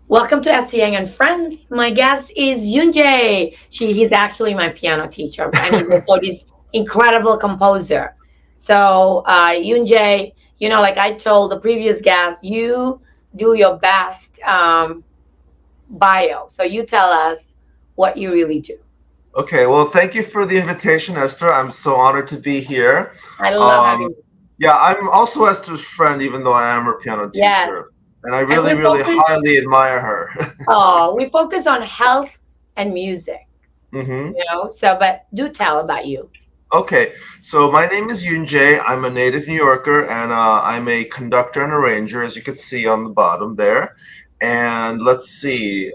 Welcome to Esther Yang and Friends. My guest is Yoon Jae. He's actually my piano teacher, and he's also this incredible composer. So, Yoon Jae, like I told the previous guest, you do your best bio. So, you tell us what you really do. Okay, well, thank you for the invitation, Esther. I'm so honored to be here. I love Um, having you. yeah, I'm also Esther's friend, even though I am her piano teacher. Yes. And I And really, we really focus, highly admire her. we focus on health and music, hmm So, but do tell about you. Okay, so my name is Yoon Jae. I'm a native New Yorker, and I'm a conductor and arranger, as you can see on the bottom there. And let's see.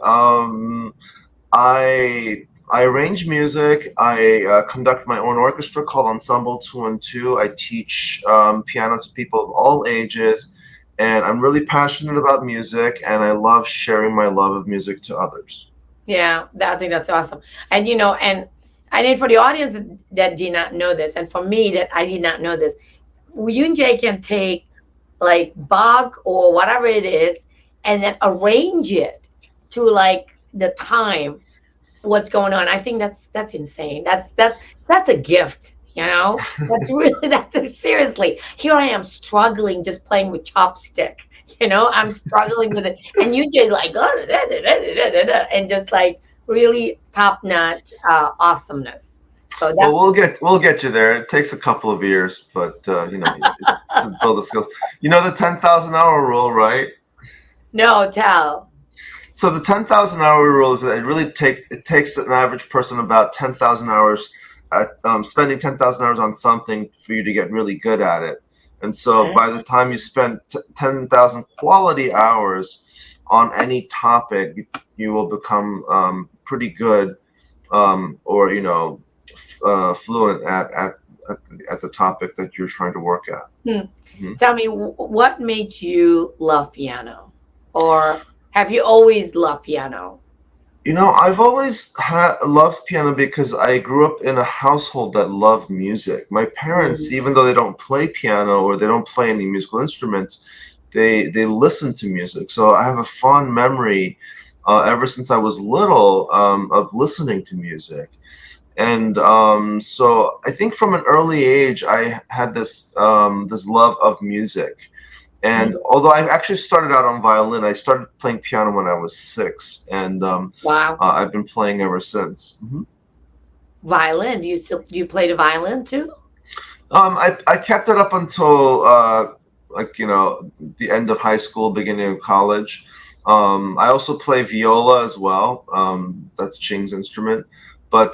I arrange music. I conduct my own orchestra called Ensemble 212. I teach piano to people of all ages, and I'm really passionate about music, and I love sharing my love of music to others. Yeah, I think that's awesome. And and I need for the audience that did not know this, and for me that I did not know this, Yoon Jae can take like Bach or whatever it is, and then arrange it to like the time, what's going on. I think that's insane. That's a gift. That's really that's seriously. Here I am struggling just playing with chopstick. I'm struggling with it, and you just like and just like really top notch awesomeness. So Well, that's we'll get you there. It takes a couple of years, but to build the skills. You know the 10,000 hour rule, right? no tell. So the 10,000 hour rule is that it takes an average person about 10,000 hours spending 10,000 hours on something for you to get really good at it. And so by the time you spend 10,000 quality hours on any topic, you will become pretty good, or fluent at the topic that you're trying to work at. Hmm. Mhm. Tell me, what made you love piano, or have you always loved piano? I've always loved piano because I grew up in a household that loved music. My parents, Mm. even though they don't play piano or they don't play any musical instruments, they listen to music. So I have a fond memory, ever since I was little, of listening to music. And so I think from an early age, I had this love of music. And Mm. although I actually started out on violin, I started playing piano when I was 6, and Wow. I've been playing ever since. Violin? Do you play the violin too? I kept it up until like the end of high school, beginning of college. I also play viola as well. That's Ching's instrument, but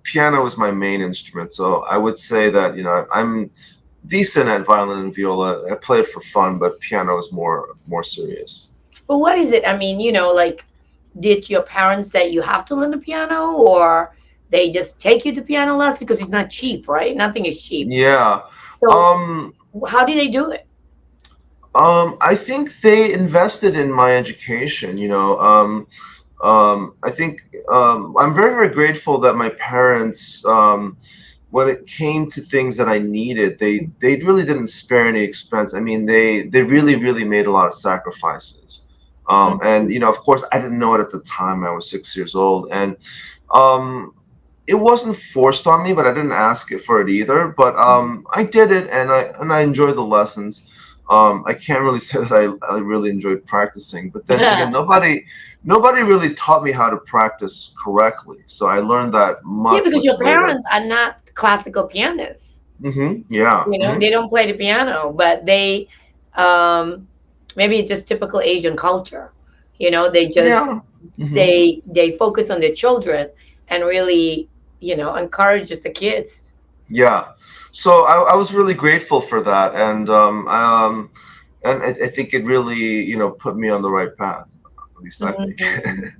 piano is my main instrument. So I would say that I'm decent at violin and viola. I play it for fun, but piano is more serious. But what is it? I mean, like, did your parents say you have to learn the piano, or they just take you to piano lessons because it's not cheap, right? Nothing is cheap. Yeah. So Um, how did they do it? I think they invested in my education. I think I'm very, very grateful that my parents, when it came to things that I needed, they really didn't spare any expense. I mean, they really, really made a lot of sacrifices. And of course, I didn't know it at the time. I was 6 years old, and um, it wasn't forced on me, but I didn't ask it for it either. But I did it, and I enjoyed the lessons. I can't really say that I really enjoyed practicing, but then again, nobody really taught me how to practice correctly. So I learned that Yeah, much, because much your later. parents are not classical pianists. Yeah. They don't play the piano, but they um maybe it's just typical Asian culture. They just Yeah. hmm they focus on their children and really, encourages the kids. Yeah. So I was really grateful for that, and I think it really, put me on the right path. At least I think. Mhm.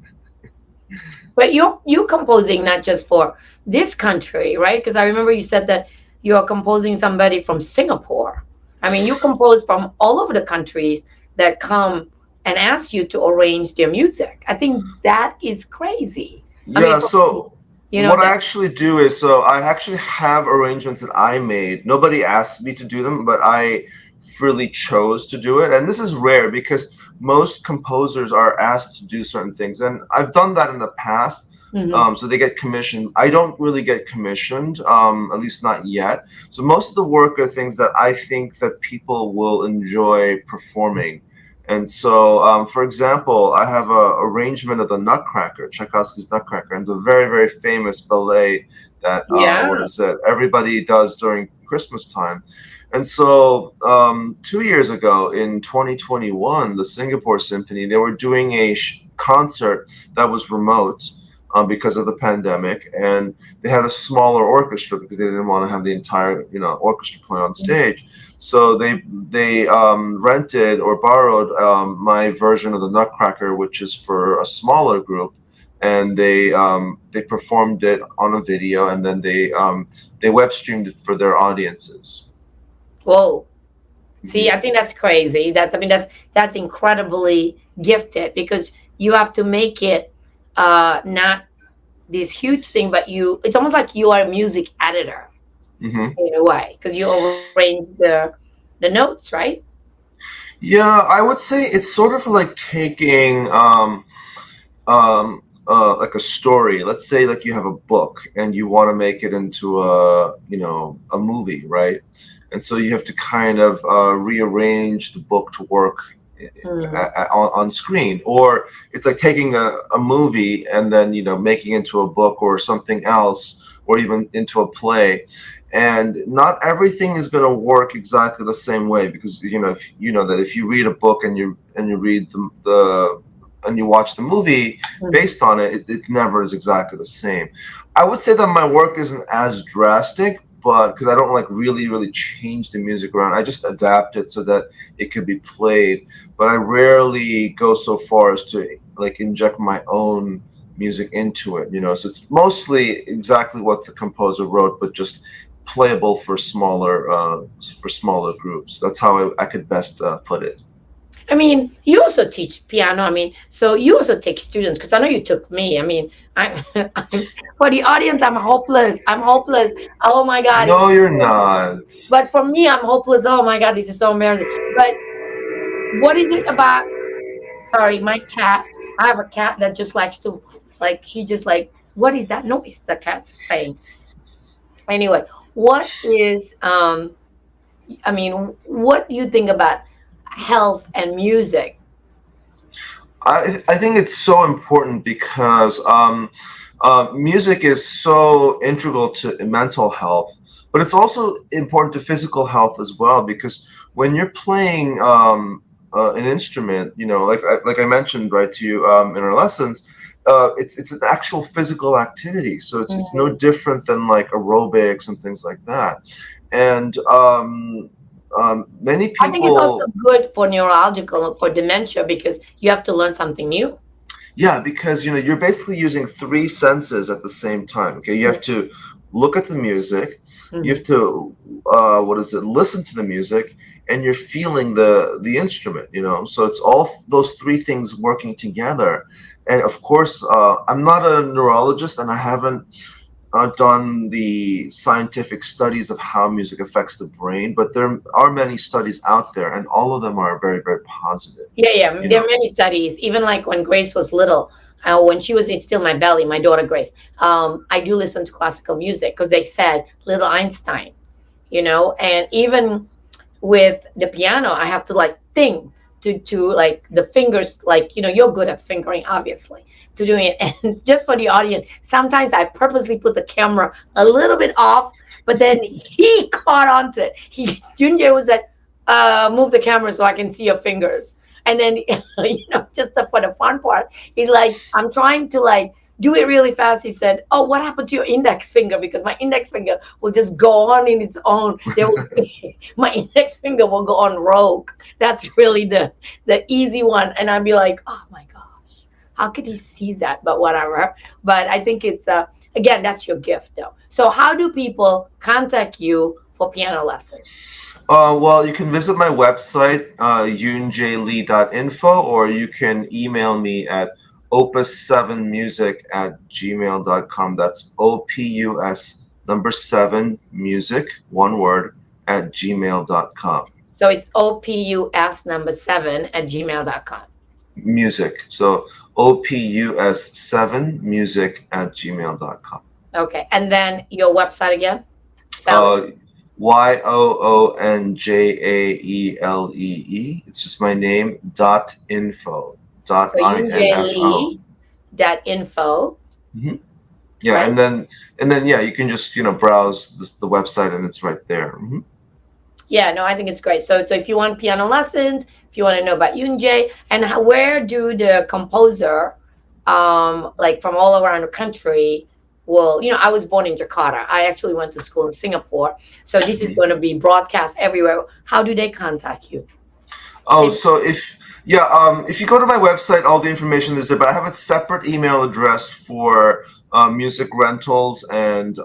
But you're composing not just for this country, right? Because I remember you said that you're composing somebody from Singapore. I mean, you compose from all over the countries that come and ask you to arrange their music. I think that is crazy. I mean, Yeah, so what I that. actually do is, so I actually have arrangements that I made. Nobody asked me to do them, but I freely chose to do it. And this is rare because most composers are asked to do certain things. And I've done that in the past. So they get commissioned. I don't really get commissioned, at least not yet. So most of the work are things that I think that people will enjoy performing. And so, for example, I have a arrangement of the Nutcracker, Tchaikovsky's Nutcracker, and it's a very, very famous ballet that what is it? Everybody does during Christmas time. And so 2 years ago, in 2021, the Singapore Symphony, they were doing a concert that was remote because of the pandemic, and they had a smaller orchestra because they didn't want to have the entire orchestra playing on stage. So they rented or borrowed my version of the Nutcracker, which is for a smaller group, and they performed it on a video, and then they web streamed it for their audiences. Whoa. See, I think that's crazy. That's incredibly gifted, because you have to make it not this huge thing, but it's almost like you are a music editor in a way, because you arrange the notes, right? Yeah, I would say it's sort of like taking like a story. Let's say like you have a book and you want to make it into a movie, right? And so you have to kind of rearrange the book to work on screen. Or it's like taking a movie and then making into a book or something else, or even into a play. And not everything is going to work exactly the same way, because if that if you read a book and you read the and you watch the movie based on it, it never is exactly the same. I would say that my work isn't as drastic, but because I don't like really change the music around, I just adapt it so that it could be played. But I rarely go so far as to like inject my own music into it, So it's mostly exactly what the composer wrote, but just playable for smaller groups. That's how I could best put it. I mean, you also teach piano. I mean, so you also take students, because I know you took me. I mean, I'm for the audience, I'm hopeless. I'm hopeless. Oh my God. No, you're not. But for me, I'm hopeless. Oh my God, this is so embarrassing. But what is it about? Sorry, my cat. I have a cat that just likes to, she just what is that noise the cat's saying? Anyway, what is, what do you think about health and music? I think it's so important because music is so integral to mental health, but it's also important to physical health as well, because when you're playing an instrument, like I mentioned right to you in our lessons, it's an actual physical activity. So it's no different than like aerobics and things like that. And many people. I think it's also good for neurological, for dementia, because you have to learn something new. Yeah, because you're basically using three senses at the same time. Okay, you have to look at the music, you have to listen to the music, and you're feeling the instrument. So it's all those three things working together. And of course, I'm not a neurologist, and I haven't done the scientific studies of how music affects the brain, but there are many studies out there, and all of them are very, very positive. Yeah. There are many studies. Even like when Grace was little, when she was still in my belly, my daughter Grace, I do listen to classical music, because they said little Einstein, and even with the piano, I have to think to like the fingers, you're good at fingering, obviously, to doing it. And just for the audience, sometimes I purposely put the camera a little bit off, but then he caught onto it. Yoon Jae was like, move the camera so I can see your fingers. And then just for the fun part, he's like, I'm trying to do it really fast. He said, oh, what happened to your index finger? Because my index finger will just go on in its own. My index finger will go on rogue. That's really the easy one. And I'd be like, oh my gosh, how could he see that? But whatever. But I think it's, again, that's your gift though. So how do people contact you for piano lessons? Well, you can visit my website, yoonjaelee.info, or you can email me at opus7music@gmail.com. That's OPUS 7 music, one word, @gmail.com. So it's opus7 Music. So opus7music@gmail.com. Okay. And then your website again? Spell it. YOONJAELEE. It's just my name, .info. So .info. yoonjae.info. Mm-hmm. Yeah, Right? and then yeah, you can just browse the website and it's right there. Mm-hmm. Yeah, no, I think it's great. So if you want piano lessons, if you want to know about Yoon Jae, and where do the composer, like from all around the country, will, I was born in Jakarta. I actually went to school in Singapore. So this is going to be broadcast everywhere. How do they contact you? Oh, so if you go to my website, all the information is there, but I have a separate email address for music rentals and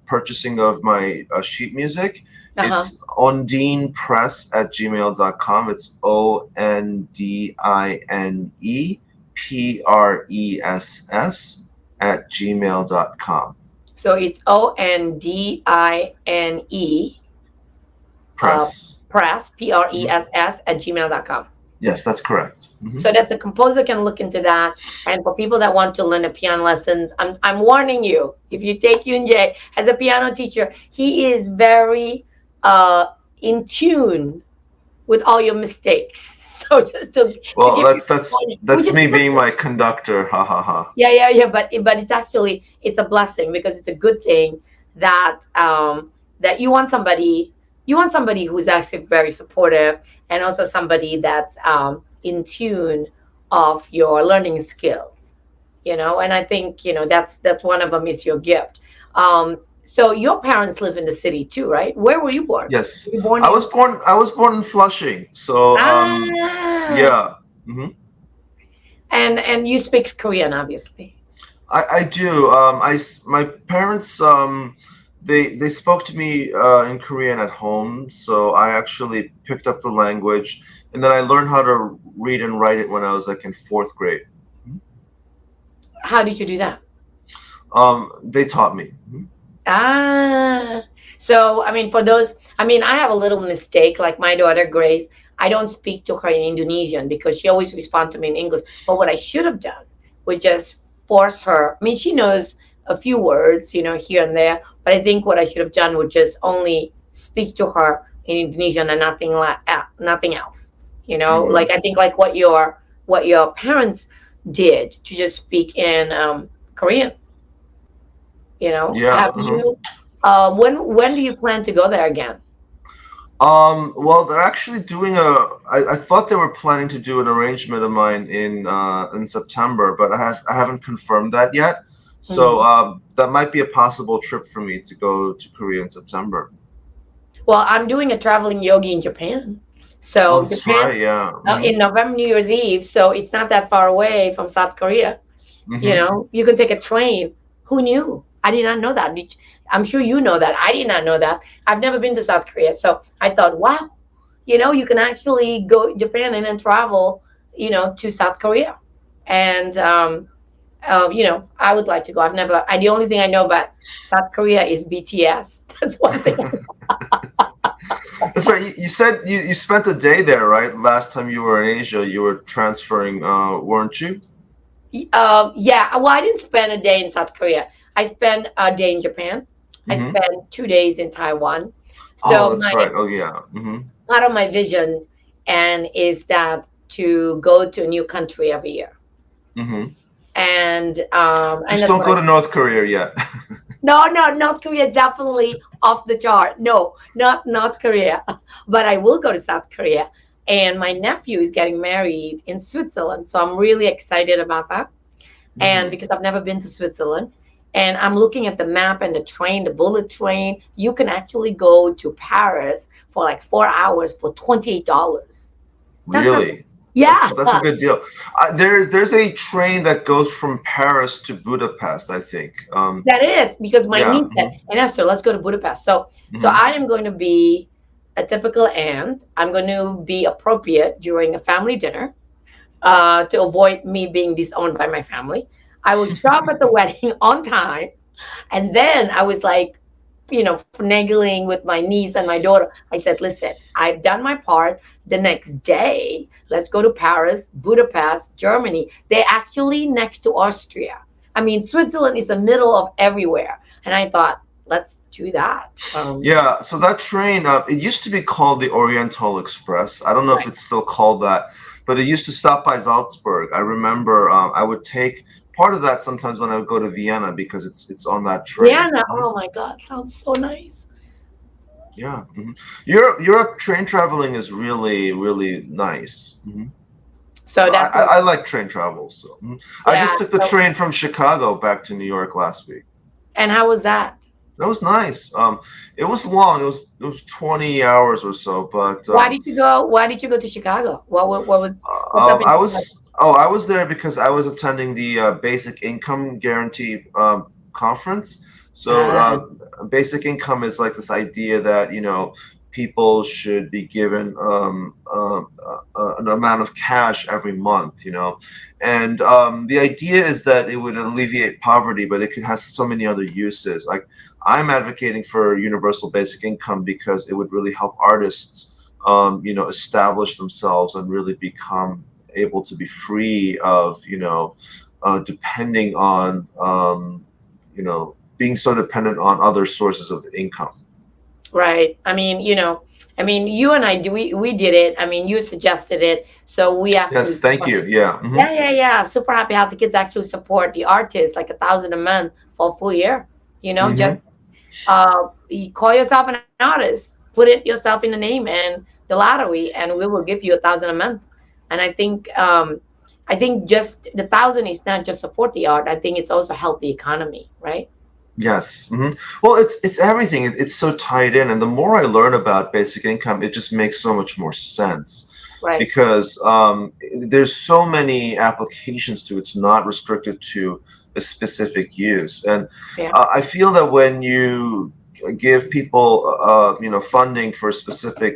purchasing of my sheet music. It's ondinpress@gmail.com. It's ONDINEPRESS@gmail.com. So it's ONDINE Press. press PRESS@gmail.com. Yes, that's correct. Mm-hmm. So that's a composer can look into that. And for people that want to learn the piano lessons, I'm warning you, if you take Yoon Jae as a piano teacher, he is very in tune with all your mistakes. So just to that's me being my conductor. Ha ha ha. Yeah. But it's a blessing, because it's a good thing that that you want somebody who's actually very supportive, and also somebody that's in tune of your learning skills, and I think that's one of them is your gift. So your parents live in the city too, right? Where were you born? Yes, Were you born I was born in Flushing. So yeah. Mm-hmm. And you speak Korean, obviously. I do. My parents they spoke to me in Korean at home, so I actually picked up the language, and then I learned how to read and write it when I was like in 4th grade. How did you do that? They taught me. So I mean, I have a little mistake. Like my daughter Grace, I don't speak to her in Indonesian because she always responds to me in English. But what I should have done was just force her. I mean, she knows a few words, here and there. But I think what I should have done was just only speak to her in Indonesian and nothing else. Mm-hmm. Like I think like what your parents did to just speak in Korean. Yeah. Have you? When do you plan to go there again? Well, they're actually doing I thought they were planning to do an arrangement of mine in September, but I haven't confirmed that yet. So that might be a possible trip for me to go to Korea in September. Well, I'm doing a traveling yogi in Japan. So that's Japan, right, yeah. Mm-hmm. In November, New Year's Eve. So it's not that far away from South Korea. Mm-hmm. You can take a train. Who knew? I did not know that. I'm sure you know that. I did not know that. I've never been to South Korea. So I thought, wow, you can actually go to Japan and then travel, to South Korea. And, I would like to go. The only thing I know about South Korea is BTS. That's one thing. That's right. You said you spent a day there, right? Last time you were in Asia, you were transferring, weren't you? Yeah. Well, I didn't spend a day in South Korea. I spent a day in Japan. Mm-hmm. I spent 2 days in Taiwan. So that's right. Oh, yeah. Mm-hmm. Part of my vision is that to go to a new country every year. Mm-hmm. And just don't go to North Korea yet. No, North Korea is definitely off the chart. No, not North Korea. But I will go to South Korea. And my nephew is getting married in Switzerland. So I'm really excited about that. Mm-hmm. And because I've never been to Switzerland. And I'm looking at the map and the bullet train. You can actually go to Paris for like 4 hours for $28. Really? Yeah. That's a good deal. There's a train that goes from Paris to Budapest, I think. That is, because my niece said, and Esther, let's go to Budapest. So I am going to be a typical aunt. I'm going to be appropriate during a family dinner to avoid me being disowned by my family. I will show up at the wedding on time. And then I was like, finagling with my niece and my daughter. I said, listen, I've done my part. The next day, let's go to Paris, Budapest, Germany. They're actually next to Austria. I mean, Switzerland is the middle of everywhere. And I thought, let's do that. Yeah, so that train, it used to be called the Oriental Express. I don't know if Right. it's still called that, but it used to stop by Salzburg. I remember I would take part of that sometimes when I would go to Vienna because it's on that train. Vienna. Oh my God, sounds so nice. Yeah. Europe train traveling is really, really nice. So I, that's I, what, I like train travel. So I yeah. just took the So, train from Chicago back to New York last week. and how was that? That was nice. It was long. It was 20 hours or so, but Why did you go? Why did you go to Chicago? What was what's up in I Chicago? was I was there because I was attending the Basic Income Guarantee conference. So Uh, basic income is like this idea that people should be given an amount of cash every month, and the idea is that it would alleviate poverty, but it could has so many other uses. Like I'm advocating for universal basic income because it would really help artists, establish themselves and really become able to be free of, depending on, being so dependent on other sources of income. right. I mean, you and I do we did it. I mean, you suggested it, so we Yes, actually thank you. Yeah. yeah, yeah, yeah. Super happy how the kids actually support the artist, like 1,000 a month for a full year. Just Hmm. you call yourself an artist, put it yourself in the name and the lottery, and we will give you 1,000 a month. And I think just the 1,000 is not just support the art. I think it's also help the economy, right? Yes. Well, it's everything. It's so tied in, and the more I learn about basic income, it just makes so much more sense Right. because there's so many applications to it. It's not restricted to a specific use, and Yeah. I feel that when you give people, funding for specific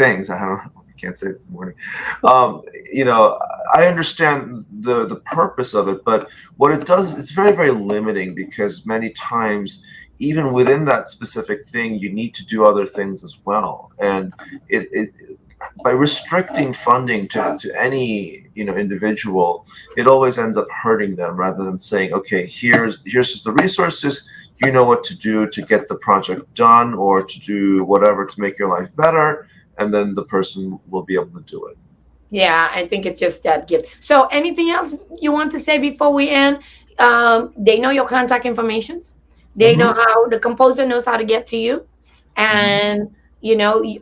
things, I don't know. I can't say it this morning. Um, you know, I understand the purpose of it, but what it does is it's very, very limiting because many times, even within that specific thing, you need to do other things as well. And it by restricting funding to any individual, it always ends up hurting them rather than saying, okay, here's just the resources, you know what to do to get the project done or to do whatever to make your life better, and then the person will be able to do it. Yeah, I think it's just that gift. So, anything else you want to say before we end? They know your contact informations. They know Hmm. how the composer knows how to get to you, Hmm. and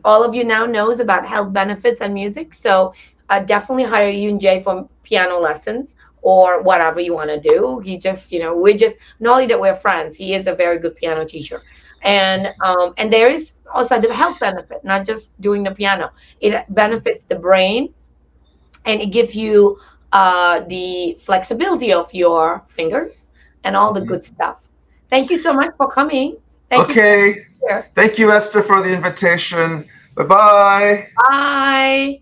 all of you now knows about health benefits and music. So, definitely hire Yoon Jae for piano lessons or whatever you want to do. He just, we're just not only that we're friends. He is a very good piano teacher, and there is also the health benefit, not just doing the piano. It benefits the brain and it gives you the flexibility of your fingers and all the good Hmm. stuff. Thank you so much for coming. Thank you for Okay. being here. Thank you, Esther, for the invitation. Bye bye. Bye.